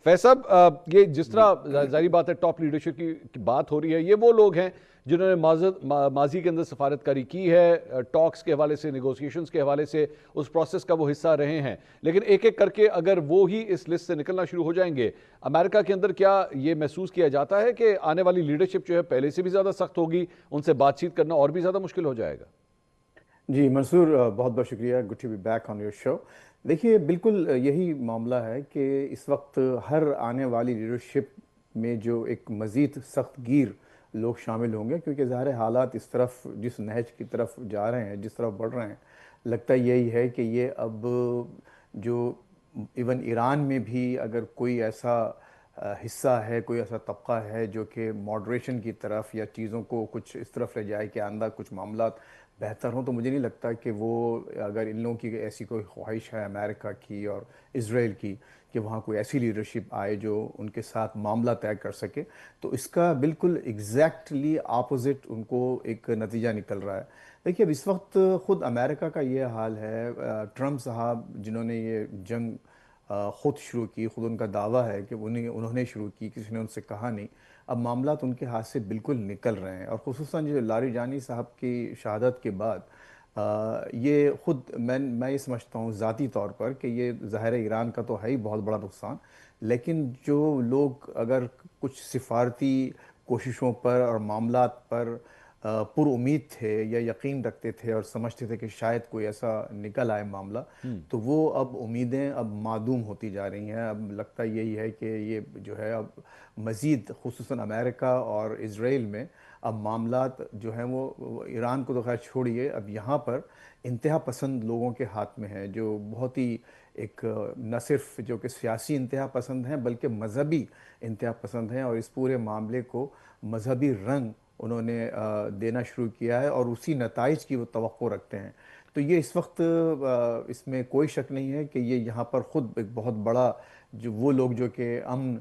فیض صاحب، یہ جس طرح ظاہری بات ہے ٹاپ لیڈرشپ کی بات ہو رہی ہے، یہ وہ لوگ ہیں جنہوں نے ماضی کے اندر سفارتکاری کی ہے، ٹاکس کے حوالے سے، نیگوسیشنز کے حوالے سے اس پروسیس کا وہ حصہ رہے ہیں، لیکن ایک ایک کر کے اگر وہ ہی اس لسٹ سے نکلنا شروع ہو جائیں گے، امریکہ کے اندر کیا یہ محسوس کیا جاتا ہے کہ آنے والی لیڈرشپ جو ہے پہلے سے بھی زیادہ سخت ہوگی، ان سے بات چیت کرنا اور بھی زیادہ مشکل ہو جائے گا؟ جی منصور، بہت بہت شکریہ. Good to be back on your show. دیکھیے بالکل یہی معاملہ ہے کہ اس وقت ہر آنے والی لیڈرشپ میں جو ایک مزید سخت گیر لوگ شامل ہوں گے، کیونکہ ظاہر حالات اس طرف جس نہج کی طرف جا رہے ہیں، جس طرف بڑھ رہے ہیں، لگتا یہی ہے کہ یہ اب جو ایون ایران میں بھی اگر کوئی ایسا حصہ ہے، کوئی ایسا طبقہ ہے جو کہ ماڈریشن کی طرف یا چیزوں کو کچھ اس طرف لے جائے کہ آئندہ کچھ معاملات بہتر ہوں، تو مجھے نہیں لگتا کہ وہ اگر ان لوگوں کی ایسی کوئی خواہش ہے امریکہ کی اور اسرائیل کی کہ وہاں کوئی ایسی لیڈرشپ آئے جو ان کے ساتھ معاملہ طے کر سکے، تو اس کا بالکل ایگزیکٹلی اپوزٹ ان کو ایک نتیجہ نکل رہا ہے. دیکھیے اب اس وقت خود امریکہ کا یہ حال ہے، ٹرمپ صاحب جنہوں نے یہ جنگ خود شروع کی، خود ان کا دعویٰ ہے کہ انہوں نے شروع کی، کسی نے ان سے کہا نہیں. اب معاملات ان کے ہاتھ سے بالکل نکل رہے ہیں، اور خصوصاً جو لاریجانی صاحب کی شہادت کے بعد یہ خود میں یہ سمجھتا ہوں ذاتی طور پر کہ یہ ظاہر ایران کا تو ہے ہی بہت بڑا نقصان، لیکن جو لوگ اگر کچھ سفارتی کوششوں پر اور معاملات پر پر امید تھے یا یقین رکھتے تھے اور سمجھتے تھے کہ شاید کوئی ایسا نکل آئے معاملہ، تو وہ اب امیدیں اب معدوم ہوتی جا رہی ہیں. اب لگتا یہی ہے کہ یہ جو ہے اب مزید خصوصاً امریکہ اور اسرائیل میں اب معاملات جو ہیں وہ ایران کو تو خیر چھوڑیے، اب یہاں پر انتہا پسند لوگوں کے ہاتھ میں ہے، جو بہت ہی ایک نہ صرف جو کہ سیاسی انتہا پسند ہیں بلکہ مذہبی انتہا پسند ہیں، اور اس پورے معاملے کو مذہبی رنگ انہوں نے دینا شروع کیا ہے اور اسی نتائج کی وہ توقع رکھتے ہیں. تو یہ اس وقت اس میں کوئی شک نہیں ہے کہ یہ یہاں پر خود ایک بہت بڑا جو وہ لوگ جو کہ امن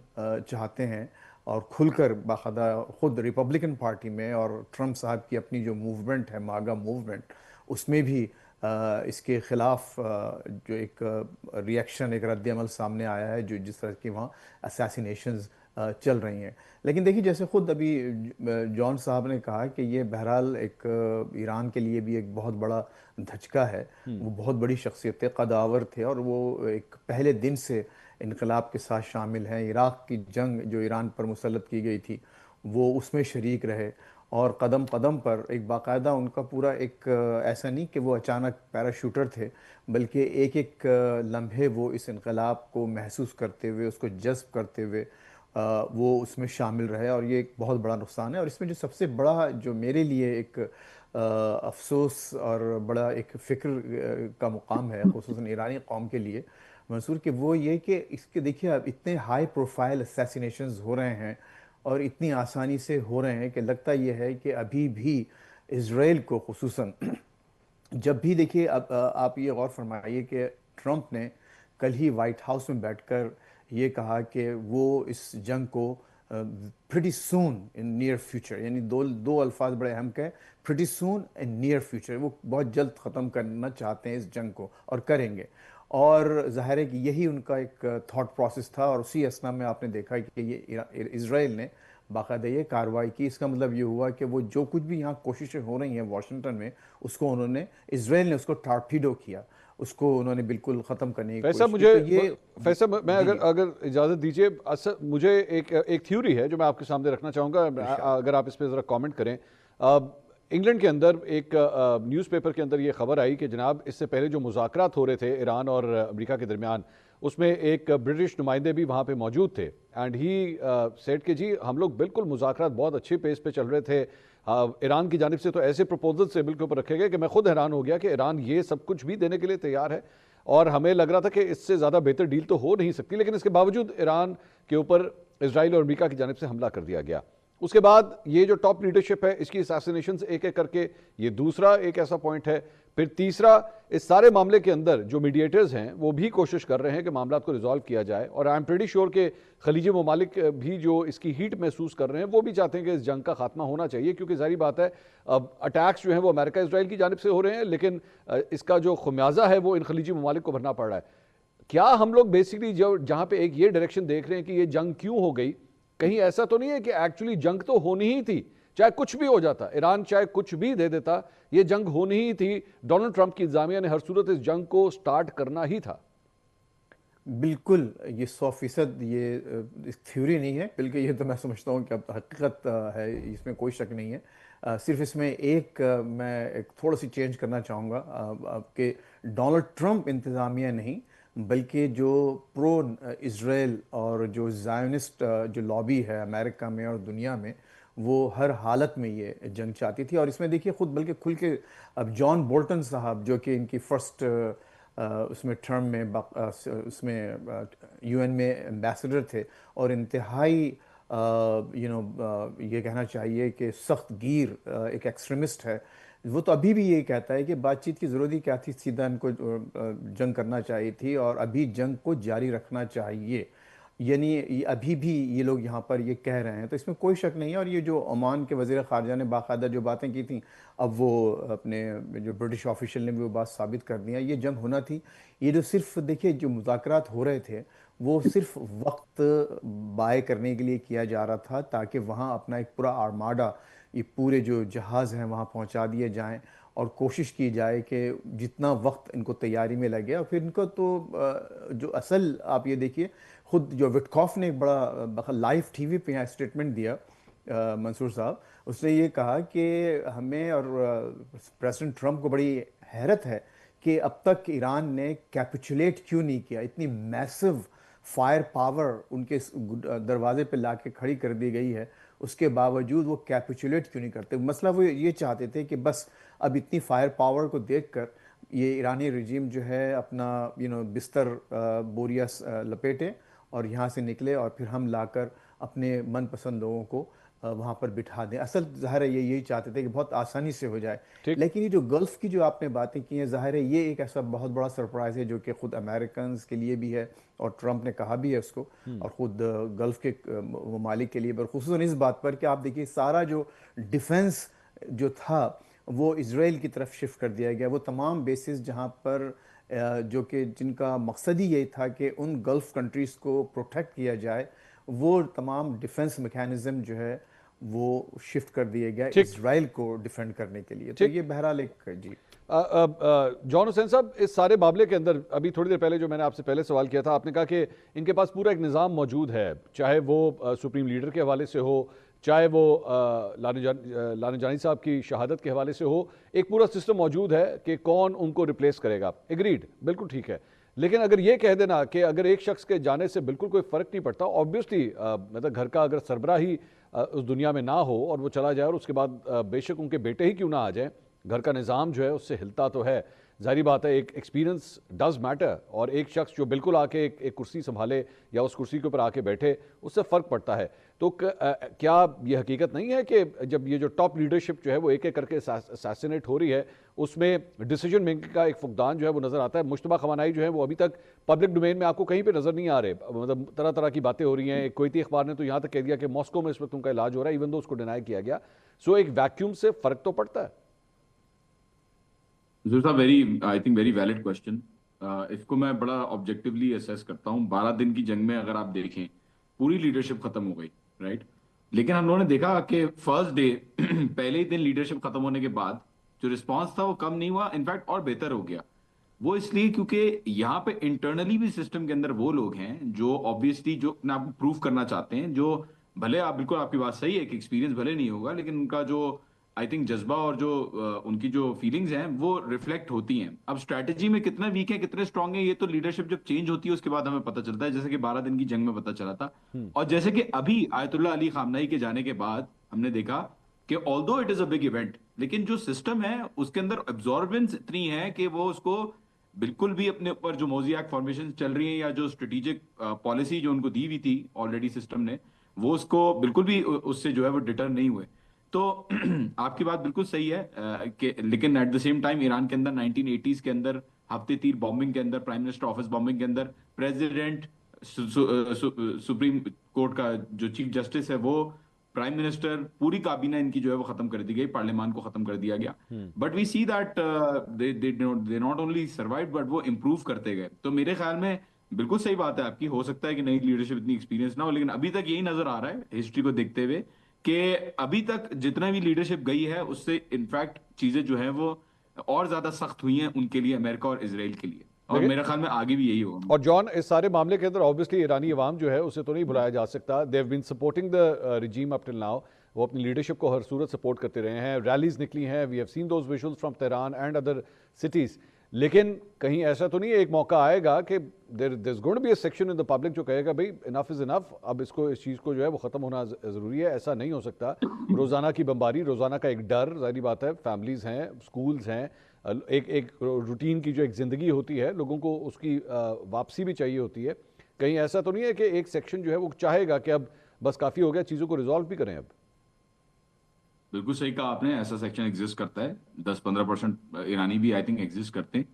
چاہتے ہیں اور کھل کر باقاعدہ خود ریپبلکن پارٹی میں اور ٹرمپ صاحب کی اپنی جو موومنٹ ہے ماگا موومنٹ، اس میں بھی اس کے خلاف جو ایک ری ایکشن، ایک رد عمل سامنے آیا ہے، جو جس طرح کی وہاں اسیسینیشنز چل رہی ہیں. لیکن دیکھیے جیسے خود ابھی جان صاحب نے کہا کہ یہ بہرحال ایک ایران کے لیے بھی ایک بہت بڑا دھچکا ہے. وہ بہت بڑی شخصیت تھے، قداور تھے، اور وہ ایک پہلے دن سے انقلاب کے ساتھ شامل ہیں. عراق کی جنگ جو ایران پر مسلط کی گئی تھی وہ اس میں شریک رہے، اور قدم قدم پر ایک باقاعدہ ان کا پورا ایک ایسا نہیں کہ وہ اچانک پیراشوٹر تھے، بلکہ ایک ایک لمحے وہ اس انقلاب کو محسوس کرتے ہوئے، اس کو جذب کرتے ہوئے وہ اس میں شامل رہے. اور یہ ایک بہت بڑا نقصان ہے. اور اس میں جو سب سے بڑا جو میرے لیے ایک افسوس اور بڑا ایک فکر کا مقام ہے خصوصاً ایرانی قوم کے لیے منصور، کہ وہ یہ کہ اس کے دیکھیے اب اتنے ہائی پروفائل اسیسینیشنز ہو رہے ہیں اور اتنی آسانی سے ہو رہے ہیں کہ لگتا یہ ہے کہ ابھی بھی اسرائیل کو خصوصاً جب بھی دیکھیے اب آپ یہ غور فرمائیے کہ ٹرمپ نے کل ہی وائٹ ہاؤس میں بیٹھ کر یہ کہا کہ وہ اس جنگ کو pretty soon in near future, یعنی دو الفاظ بڑے اہم کہ pretty soon in near future, وہ بہت جلد ختم کرنا چاہتے ہیں اس جنگ کو اور کریں گے. اور ظاہر ہے کہ یہی ان کا ایک تھاٹ پروسیس تھا، اور اسی اسنا میں آپ نے دیکھا کہ یہ اسرائیل نے باقاعدہ یہ کارروائی کی. اس کا مطلب یہ ہوا کہ وہ جو کچھ بھی یہاں کوششیں ہو رہی ہیں واشنگٹن میں، اس کو انہوں نے اسرائیل نے اس کو ٹارپیڈو کیا، اس کو انہوں نے بالکل ختم کرنے کی فیصل کوشش کی. تو یہ فیصل میں اگر اجازت دیجیے، مجھے ایک تھیوری ہے جو میں آپ کے سامنے رکھنا چاہوں گا، اگر آپ اس پہ ذرا کامنٹ کریں. انگلینڈ کے اندر ایک نیوز پیپر کے اندر یہ خبر آئی کہ جناب اس سے پہلے جو مذاکرات ہو رہے تھے ایران اور امریکہ کے درمیان، اس میں ایک برٹش نمائندے بھی وہاں پہ موجود تھے، اینڈ ہی سیڈ کہ جی ہم لوگ بالکل مذاکرات بہت اچھے پیس پہ چل رہے تھے. ایران کی جانب سے تو ایسے پروپوزل ٹیبل کے اوپر رکھے گئے کہ میں خود حیران ہو گیا کہ ایران یہ سب کچھ بھی دینے کے لیے تیار ہے، اور ہمیں لگ رہا تھا کہ اس سے زیادہ بہتر ڈیل تو ہو نہیں سکتی، لیکن اس کے باوجود ایران کے اوپر اسرائیل اور امریکہ کی جانب سے حملہ کر دیا گیا. اس کے بعد یہ جو ٹاپ لیڈرشپ ہے اس کی اساسینیشنز ایک ایک کر کے، یہ دوسرا ایک ایسا پوائنٹ ہے. پھر تیسرا، اس سارے معاملے کے اندر جو میڈیٹرز ہیں وہ بھی کوشش کر رہے ہیں کہ معاملات کو ریزالو کیا جائے، اور آئی ایم پریٹی شیور کہ خلیجی ممالک بھی جو اس کی ہیٹ محسوس کر رہے ہیں وہ بھی چاہتے ہیں کہ اس جنگ کا خاتمہ ہونا چاہیے، کیونکہ ظاہری بات ہے اب اٹیکس جو ہیں وہ امریکہ اسرائیل کی جانب سے ہو رہے ہیں، لیکن اس کا جو خمیازہ ہے وہ ان خلیجی ممالک کو بھرنا پڑ رہا ہے. کیا ہم لوگ بیسکلی جو جہاں پہ ایک یہ ڈائریکشن دیکھ رہے ہیں کہ یہ جنگ کیوں ہو گئی, کہیں ایسا تو نہیں ہے کہ ایکچولی جنگ تو ہونی ہی تھی, چاہے کچھ بھی ہو جاتا, ایران چاہے کچھ بھی دے دیتا, یہ جنگ ہونی ہی تھی, ڈونلڈ ٹرمپ کی انتظامیہ نے ہر صورت اس جنگ کو سٹارٹ کرنا ہی تھا؟ بالکل یہ 100% یہ تھیوری نہیں ہے، بلکہ یہ تو میں سمجھتا ہوں کہ اب حقیقت ہے، اس میں کوئی شک نہیں ہے۔ صرف اس میں میں ایک تھوڑا سی چینج کرنا چاہوں گا کہ ڈونلڈ ٹرمپ انتظامیہ نہیں، بلکہ جو پرو اسرائیل اور جو زائونسٹ جو لابی ہے امریکہ میں اور دنیا میں، وہ ہر حالت میں یہ جنگ چاہتی تھی۔ اور اس میں دیکھیے خود بلکہ کھل کے اب جان بولٹن صاحب جو کہ ان کی فرسٹ اس میں ٹرم میں اس میں یو این میں ایمبیسڈر تھے اور انتہائی یہ کہنا چاہیے کہ سخت گیر ایک ایکسٹریمسٹ ہے، وہ تو ابھی بھی یہ کہتا ہے کہ بات چیت کی ضرورت ہی کیا تھی، سیدھا ان کو جنگ کرنا چاہیے تھی اور ابھی جنگ کو جاری رکھنا چاہیے، یعنی ابھی بھی یہ لوگ یہاں پر یہ کہہ رہے ہیں، تو اس میں کوئی شک نہیں ہے۔ اور یہ جو عمان کے وزیر خارجہ نے باقاعدہ جو باتیں کی تھیں، اب وہ اپنے جو برٹش آفیشل نے بھی وہ بات ثابت کر دیا، یہ جنگ ہونا تھی۔ یہ جو صرف دیکھیے جو مذاکرات ہو رہے تھے وہ صرف وقت بائے کرنے کے لیے کیا جا رہا تھا تاکہ وہاں اپنا ایک پورا آرماڈا، یہ پورے جو جہاز ہیں وہاں پہنچا دیے جائیں اور کوشش کی جائے کہ جتنا وقت ان کو تیاری میں لگے۔ اور پھر ان کو تو جو اصل آپ یہ دیکھیے، خود جو وٹکاف نے ایک بڑا لائیو ٹی وی پہ یہاں اسٹیٹمنٹ دیا، منصور صاحب، اس نے یہ کہا کہ ہمیں اور پریزیڈنٹ ٹرمپ کو بڑی حیرت ہے کہ اب تک ایران نے کیپچولیٹ کیوں نہیں کیا، اتنی میسو فائر پاور ان کے دروازے پہ لا کے کھڑی کر دی گئی ہے، اس کے باوجود وہ کیپچولیٹ کیوں نہیں کرتے۔ مسئلہ وہ یہ چاہتے تھے کہ بس اب اتنی فائر پاور کو دیکھ کر یہ ایرانی رجیم جو ہے اپنا بستر بوریا لپیٹے اور یہاں سے نکلے اور پھر ہم لا کر اپنے من پسند لوگوں کو وہاں پر بٹھا دیں۔ اصل ظاہر ہے یہ یہی چاہتے تھے کہ بہت آسانی سے ہو جائے۔ لیکن یہ جو گلف کی جو آپ نے باتیں کی ہیں، ظاہر ہے یہ ایک ایسا بہت بڑا سرپرائز ہے جو کہ خود امریکنز کے لیے بھی ہے اور ٹرمپ نے کہا بھی ہے اس کو، اور خود گلف کے ممالک کے لیے، خصوصاً اس بات پر کہ آپ دیکھیے سارا جو ڈیفنس جو تھا وہ اسرائیل کی طرف شفٹ کر دیا گیا، وہ تمام بیسز جہاں پر جو کہ جن کا مقصد ہی یہی تھا کہ ان گلف کنٹریز کو پروٹیکٹ کیا جائے، وہ تمام ڈیفنس میکینزم جو ہے وہ شفٹ کر دیے گیا اسرائیل کو ڈیفینڈ کرنے کے لیے۔ تو یہ بہرحال ایک جی جان حسین صاحب، اس سارے معاملے کے اندر ابھی تھوڑی دیر پہلے جو میں نے آپ سے پہلے سوال کیا تھا، آپ نے کہا کہ ان کے پاس پورا ایک نظام موجود ہے، چاہے وہ سپریم لیڈر کے حوالے سے ہو، چاہے وہ لانجانی صاحب کی شہادت کے حوالے سے ہو، ایک پورا سسٹم موجود ہے کہ کون ان کو ریپلیس کرے گا۔ ایگریڈ، بالکل ٹھیک ہے، لیکن اگر یہ کہہ دینا کہ اگر ایک شخص کے جانے سے بالکل کوئی فرق نہیں پڑتا، آبویسلی مطلب گھر کا اگر سربراہ ہی اس دنیا میں نہ ہو اور وہ چلا جائے اور اس کے بعد بے شک ان کے بیٹے ہی کیوں نہ آ جائیں، گھر کا نظام جو ہے اس سے ہلتا تو ہے، ظاہری بات ہے ایک ایکسپیرینس ڈز میٹر، اور ایک شخص جو بالکل آ کے ایک کرسی سنبھالے یا اس کرسی کے اوپر آ کے بیٹھے، اس سے فرق پڑتا ہے۔ تو کیا یہ حقیقت نہیں ہے کہ جب یہ جو ٹاپ لیڈرشپ جو ہے وہ ایک ایک کر کے اساسینیٹ ہو رہی ہے، اس میں ڈیسیجن میکنگ کا ایک فقدان جو ہے وہ نظر آتا ہے؟ مشتبہ خوانائی جو ہے وہ ابھی تک پبلک ڈومین میں آپ کو کہیں پہ نظر نہیں آ رہے، مطلب طرح طرح کی باتیں ہو رہی ہیں۔ ایک کویتی اخبار نے تو یہاں تک کہہ دیا کہ ماسکو میں اس وقت ان کا علاج ہو رہا ہے، ایون دو اس کو ڈینائی کیا گیا۔ سو ایک ویکیوم سے فرق تو پڑتا ہے۔ ضرور صاحب، I think very valid question. اس کو میں بڑا آبجیکٹیولی اسیس کرتا ہوں۔ 12 دن کی جنگ میں اگر آپ دیکھیں پوری لیڈرشپ ختم ہو گئی، رائٹ، لیکن ہم لوگوں نے دیکھا کہ فرسٹ ڈے پہلے ہی دن لیڈرشپ ختم ہونے کے بعد جو رسپانس تھا وہ کم نہیں ہوا، انفیکٹ اور بہتر ہو گیا۔ وہ اس لیے کیونکہ یہاں پہ انٹرنلی بھی سسٹم کے اندر وہ لوگ ہیں جو آبویسلی جو اپنے آپ کو پروف کرنا چاہتے ہیں، جو بھلے آپ بالکل آپ کی بات صحیح ہے کہ ایکسپیرینس بھلے نہیں ہوگا، لیکن ان کا جو آئی تھنک جذبہ اور جو ان کی جو فیلنگز ہیں وہ ریفلیکٹ ہوتی ہیں۔ اب اسٹریٹجی میں کتنے ویک ہیں کتنے اسٹرانگ ہیں یہ تو لیڈرشپ جب چینج ہوتی ہے اس کے بعد ہمیں پتہ چلتا ہے، جیسے کہ 12 دن کی جنگ میں پتہ چلا تھا۔ اور جیسے کہ ابھی آیت اللہ علی خامنہئی کے جانے کے بعد ہم نے دیکھا کہ آلدو it is a big event, لیکن جو سسٹم ہے اس کے اندر ابزاربنس اتنی ہے کہ وہ اس کو بالکل بھی اپنے اوپر جو موزی ایکٹ فارمیشن چل رہی ہیں یا جو اسٹریٹجک پالیسی جو ان کو دی ہوئی تھی آلریڈی سسٹم نے، وہ اس کو بالکل بھی اس سے جو ہے وہ ڈٹر نہیں ہوئے۔ تو آپ کی بات بالکل صحیح ہے کہ لیکن at the same time Iran کے اندر 1980s کے اندر ہفتے تیر بامبنگ کے اندر، پرائم منسٹر آفس بامبنگ کے اندر، پریزیڈنٹ سپریم کورٹ کا جو چیف جسٹس ہے وہ، پرائم منسٹر، پوری کابینہ ان کی جو ہے وہ ختم کر دی گئی، پارلیمان کو ختم کر دیا گیا۔ But we see that they not only survived but وہ امپروو کرتے گئے۔ تو میرے خیال میں بالکل صحیح بات ہے آپ کی. ہو سکتا ہے کہ نئی لیڈرشپ اتنی ایکسپیرینس نہ ہو, لیکن ابھی تک یہی نظر آ رہا ہے ہسٹری کو دیکھتے ہوئے کہ ابھی تک جتنا بھی لیڈرشپ گئی ہے اس سے انفیکٹ چیزیں جو ہیں وہ اور زیادہ سخت ہوئی ہیں ان کے لیے, امریکہ اور اسرائیل کے لیے, اور لیکن میرے خیال میں آگے بھی یہی ہوگا. اور جان اس سارے معاملے کے اندر آبویسلی ایرانی عوام جو ہے اسے تو نہیں بلایا جا سکتا. They have been supporting the regime up till now. وہ اپنی لیڈرشپ کو ہر صورت سپورٹ کرتے رہے ہیں, ریلیز نکلی ہیں, we have seen those visuals from Tehran and other cities. لیکن کہیں ایسا تو نہیں ہے ایک موقع آئے گا کہ there is going to be a section in the public جو کہے گا بھائی انف از انف, اب اس چیز کو جو ہے وہ ختم ہونا ضروری ہے. ایسا نہیں ہو سکتا. روزانہ کی بمباری, روزانہ کا ایک ڈر, ظاہری بات ہے, فیملیز ہیں, اسکولز ہیں, ایک روٹین کی جو ایک زندگی ہوتی ہے لوگوں کو اس کی واپسی بھی چاہیے ہوتی ہے. کہیں ایسا تو نہیں ہے کہ ایک سیکشن جو ہے وہ چاہے گا کہ اب بس کافی ہو گیا, چیزوں کو ریزالو بھی کریں. اب بالکل صحیح کہا آپ نے, ایسا سیکشن ایگزسٹ کرتا ہے, 10-15% ایرانی بھی آئی تھنک ایگزسٹ کرتے ہیں,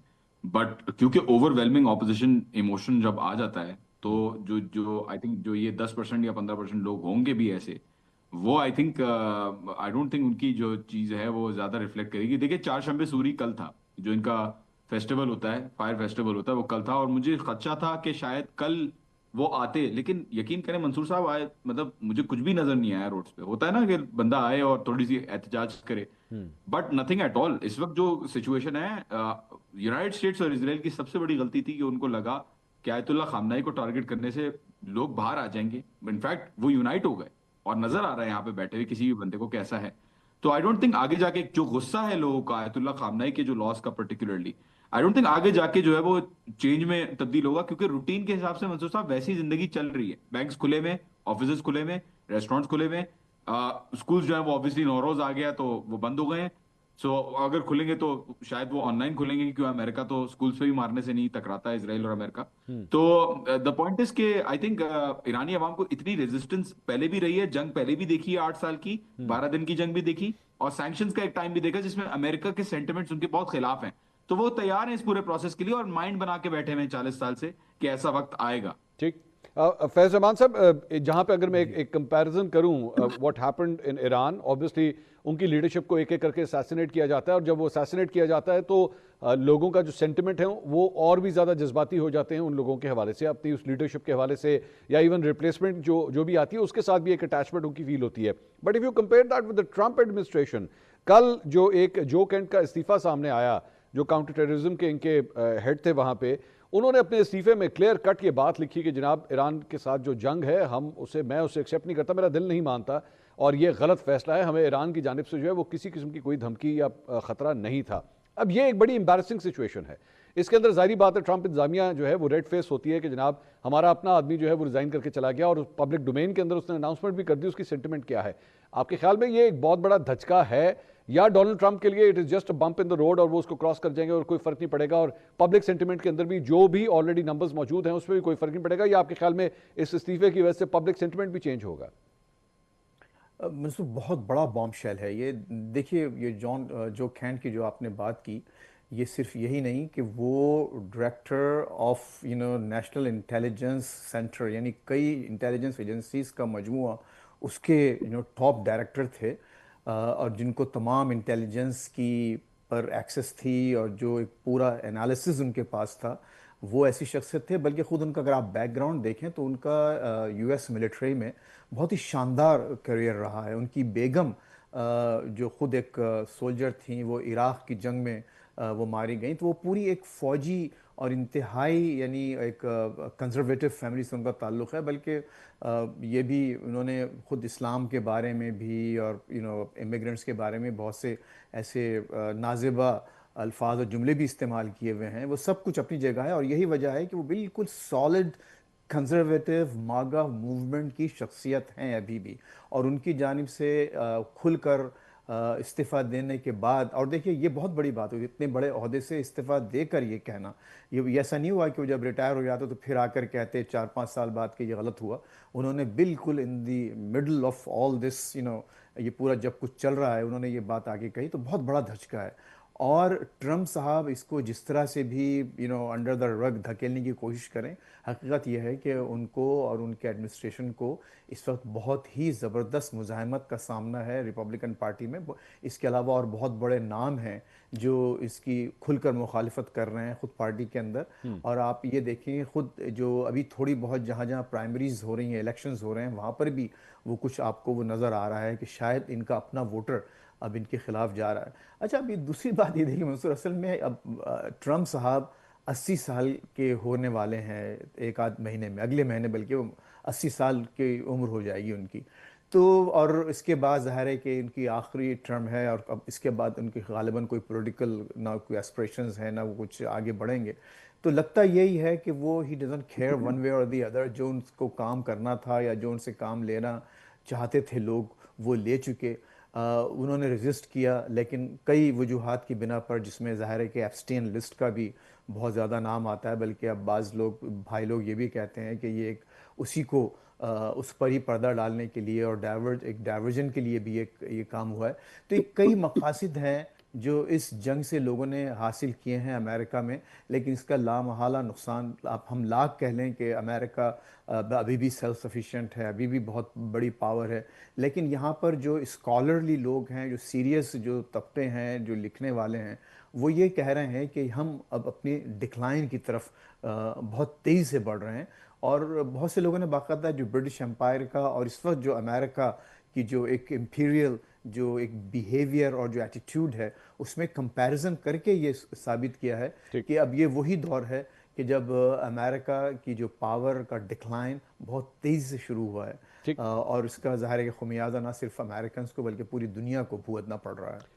بٹ کیونکہ اوور ویلمنگ اپوزیشن ایموشن جب آ جاتا ہے تو جو آئی تھنک جو یہ 10% یا 15% لوگ ہوں گے بھی ایسے, وہ I think I don't think in کی جو چیز ہے وہ زیادہ ریفلیکٹ کرے گی. دیکھیے چار شنبے سوری کل تھا, جو ان کا فیسٹیول ہوتا ہے, فائر فیسٹیول ہوتا ہے, وہ کل تھا, اور مجھے خدشہ تھا کہ شاید کل وہ آتے, لیکن یقین کریں منصور صاحب آئے, مطلب مجھے کچھ بھی نظر نہیں آیا روڈز پہ. ہوتا ہے نا کہ بندہ آئے اور تھوڑی سی احتجاج کرے, بٹ نتھنگ ایٹ آل. اس وقت جو سچویشن ہے, یونائٹڈ اسٹیٹس اور اسرائیل کی سب سے بڑی غلطی تھی کہ ان کو لگا کہ آیت اللہ خامنہئی کو ٹارگٹ کرنے سے لوگ باہر آ جائیں گے. انفیکٹ وہ یونائٹ ہو گئے, اور نظر آ رہا ہے یہاں پہ بیٹھے ہوئے کسی بھی بندے کو کیسا ہے. تو آئی ڈونٹ تھنک آگے جا کے جو غصہ ہے لوگوں کا آیت اللہ خامنہئی کے جو لاس کا پرٹیکولرلی, آئی ڈونٹ تھنک آگے جا کے جو ہے وہ چینج میں تبدیل ہوگا, کیونکہ روٹین کے حساب سے منصور صاحب ویسی زندگی چل رہی ہے. بینکس کھلے میں, آفیسز کھلے میں, ریسٹورینٹس کھلے میں, اسکولز جو ہیں وہ آبویسلی نوروز آ گیا تو وہ بند ہو گئے ہیں. سو اگر کھلیں گے تو شاید وہ آن لائن کھلیں گے, کیونکہ امریکہ تو اسکولس پہ بھی مارنے سے نہیں تکراتا ہے, اسرائیل اور امریکہ. تو دا پوائنٹ از کہ آئی تھنک ایرانی عوام کو اتنی ریزسٹنس پہلے بھی رہی ہے, جنگ پہلے بھی دیکھی ہے 8 سال کی, 12 دن کی جنگ بھی دیکھی, اور سینکشنز کا ایک ٹائم بھی دیکھا جس میں امریکہ کے سینٹیمنٹس ان کے بہت خلاف ہیں. تو وہ تیار ہیں اس پورے پروسیس کے لیے, اور مائنڈ بنا کے بیٹھے ہوئے ہیں 40 سال سے کہ ایسا وقت آئے گا. ٹھیک. فیض رحمان صاحب, جہاں پہ اگر میں ایک کمپیریزن کروں what happened in Iran, obviously ان کی لیڈرشپ کو ایک ایک کر کے اسیسینیٹ کیا جاتا ہے, اور جب وہ اسیسینیٹ کیا جاتا ہے تو لوگوں کا جو سینٹیمنٹ ہے وہ اور بھی زیادہ جذباتی ہو جاتے ہیں ان لوگوں کے حوالے سے, اپنی اس لیڈرشپ کے حوالے سے, یا ایون ریپلیسمنٹ جو بھی آتی ہے اس کے ساتھ بھی ایک اٹیچمنٹ ان کی فیل ہوتی ہے. But if you compare that with the Trump administration, کل جو ایک جو کینٹ کا استعفیٰ سامنے آیا, جو کاؤنٹر ٹیررزم کے ان کے ہیڈ تھے وہاں پہ, انہوں نے اپنے استعفے میں کلیئر کٹ یہ بات لکھی کہ جناب ایران کے ساتھ جو جنگ ہے میں اسے ایکسیپٹ نہیں کرتا, میرا دل نہیں مانتا, اور یہ غلط فیصلہ ہے, ہمیں ایران کی جانب سے جو ہے وہ کسی قسم کی کوئی دھمکی یا خطرہ نہیں تھا. اب یہ ایک بڑی امبیرسنگ سچویشن ہے. اس کے اندر ظاہری بات ہے ٹرمپ انتظامیہ جو ہے وہ ریڈ فیس ہوتی ہے کہ جناب ہمارا اپنا آدمی جو ہے وہ ریزائن کر کے چلا گیا, اور پبلک ڈومین کے اندر اس نے اناؤنسمنٹ بھی کر دی, اس کی سینٹیمنٹ کیا ہے. آپ کے خیال میں یہ ایک بہت بڑا دھچکا ہے, یا ڈونلڈ ٹرمپ کے لیے it is just a bump in the road, اور وہ اس کو کراس کر جائیں گے اور کوئی فرق نہیں پڑے گا, اور پبلک سینٹیمنٹ کے اندر بھی جو بھی آلریڈی نمبرز موجود ہیں اس میں بھی کوئی فرق نہیں پڑے گا, یا آپ کے خیال میں اس استعفے کی وجہ سے پبلک سینٹیمنٹ بھی چینج ہوگا؟ منصور بہت بڑا بام شیل ہے یہ. دیکھیے یہ جو کینٹ کی جو آپ نے بات کی, یہ صرف یہی نہیں کہ وہ director of national intelligence centre, یعنی کئی انٹیلیجنس ایجنسیز کا مجموعہ اس کے ٹاپ ڈائریکٹر تھے, اور جن کو تمام انٹیلیجنس کی پر ایکسس تھی, اور جو ایک پورا انالیسز ان کے پاس تھا, وہ ایسی شخصیت تھے. بلکہ خود ان کا اگر آپ بیک گراؤنڈ دیکھیں تو ان کا یو ایس ملٹری میں بہت ہی شاندار کیریئر رہا ہے. ان کی بیگم جو خود ایک سولجر تھیں, وہ عراق کی جنگ میں وہ ماری گئیں, تو وہ پوری ایک فوجی اور انتہائی یعنی ایک کنزرویٹو فیملی سے ان کا تعلق ہے. بلکہ یہ بھی انہوں نے خود اسلام کے بارے میں بھی اور امیگرنٹس کے بارے میں بہت سے ایسے نازیبہ الفاظ اور جملے بھی استعمال کیے ہوئے ہیں. وہ سب کچھ اپنی جگہ ہے, اور یہی وجہ ہے کہ وہ بالکل سالڈ کنزرویٹو ماگا موومنٹ کی شخصیت ہیں ابھی بھی. اور ان کی جانب سے کھل کر استعفیٰ دینے کے بعد, اور دیکھیے یہ بہت بڑی بات ہوئی, اتنے بڑے عہدے سے استعفیٰ دے کر یہ کہنا, یہ ایسا نہیں ہوا کہ وہ جب ریٹائر ہو جاتے تو پھر آ کر کہتے 4-5 سال بعد کہ یہ غلط ہوا. انہوں نے بالکل ان دی مڈل آف آل دس یہ پورا جب کچھ چل رہا ہے انہوں نے یہ بات آگے کہی, تو بہت بڑا دھچکا ہے. اور ٹرمپ صاحب اس کو جس طرح سے بھی انڈر دا رگ دھکیلنے کی کوشش کریں، حقیقت یہ ہے کہ ان کو اور ان کے ایڈمنسٹریشن کو اس وقت بہت ہی زبردست مزاحمت کا سامنا ہے ریپبلکن پارٹی میں۔ اس کے علاوہ اور بہت بڑے نام ہیں جو اس کی کھل کر مخالفت کر رہے ہیں خود پارٹی کے اندر۔ اور آپ یہ دیکھیں خود جو ابھی تھوڑی بہت جہاں جہاں پرائمریز ہو رہی ہیں، الیکشنز ہو رہے ہیں، وہاں پر بھی وہ کچھ آپ کو وہ نظر آ رہا ہے کہ شاید ان کا اپنا ووٹر اب ان کے خلاف جا رہا ہے۔ اچھا، ابھی دوسری بات یہ دیکھیے منصور، اصل میں اب ٹرمپ صاحب 80 سال کے ہونے والے ہیں ایک آدھ مہینے میں، اگلے مہینے بلکہ وہ 80 سال کی عمر ہو جائے گی ان کی۔ تو اور اس کے بعد ظاہر ہے کہ ان کی آخری ٹرم ہے، اور اب اس کے بعد ان کی غالباً کوئی پولیٹیکل نہ کوئی ایسپریشنز ہیں نہ وہ کچھ آگے بڑھیں گے۔ تو لگتا یہی ہے کہ وہ he doesn't care one way اور دی ادر، جو ان کو کام کرنا تھا یا جو ان سے کام لینا چاہتے تھے لوگ وہ لے چکے۔ انہوں نے ریزسٹ کیا، لیکن کئی وجوہات کی بنا پر، جس میں ظاہر ہے کہ ایپسٹین لسٹ کا بھی بہت زیادہ نام آتا ہے، بلکہ اب بعض لوگ بھائی لوگ یہ بھی کہتے ہیں کہ یہ ایک اسی کو اس پر ہی پردہ ڈالنے کے لیے اور ایک ڈائیورژن کے لیے بھی ایک یہ کام ہوا ہے۔ تو یہ کئی مقاصد ہیں جو اس جنگ سے لوگوں نے حاصل کیے ہیں امریکہ میں، لیکن اس کا لامحالہ نقصان، آپ ہم لاکھ کہہ لیں کہ امریکہ ابھی بھی سیلف سفیشینٹ ہے، ابھی بھی بہت بڑی پاور ہے، لیکن یہاں پر جو اسکالرلی لوگ ہیں، جو سیریس جو طبقے ہیں، جو لکھنے والے ہیں، وہ یہ کہہ رہے ہیں کہ ہم اب اپنی ڈکلائن کی طرف بہت تیزی سے بڑھ رہے ہیں۔ اور بہت سے لوگوں نے باقاعدہ جو برٹش امپائر کا اور اس وقت جو امریکہ کی جو ایک امپیریل جو ایک بیہیویئر اور جو ایٹیٹیوڈ ہے، اس میں کمپیریزن کر کے یہ ثابت کیا ہے ٹھیک کہ اب یہ وہی دور ہے کہ جب امریکہ کی جو پاور کا ڈکلائن بہت تیزی سے شروع ہوا ہے، ٹھیک اور اس کا ظاہر ہے کہ خمیازہ نہ صرف امریکنز کو بلکہ پوری دنیا کو بھگتنا پڑ رہا ہے۔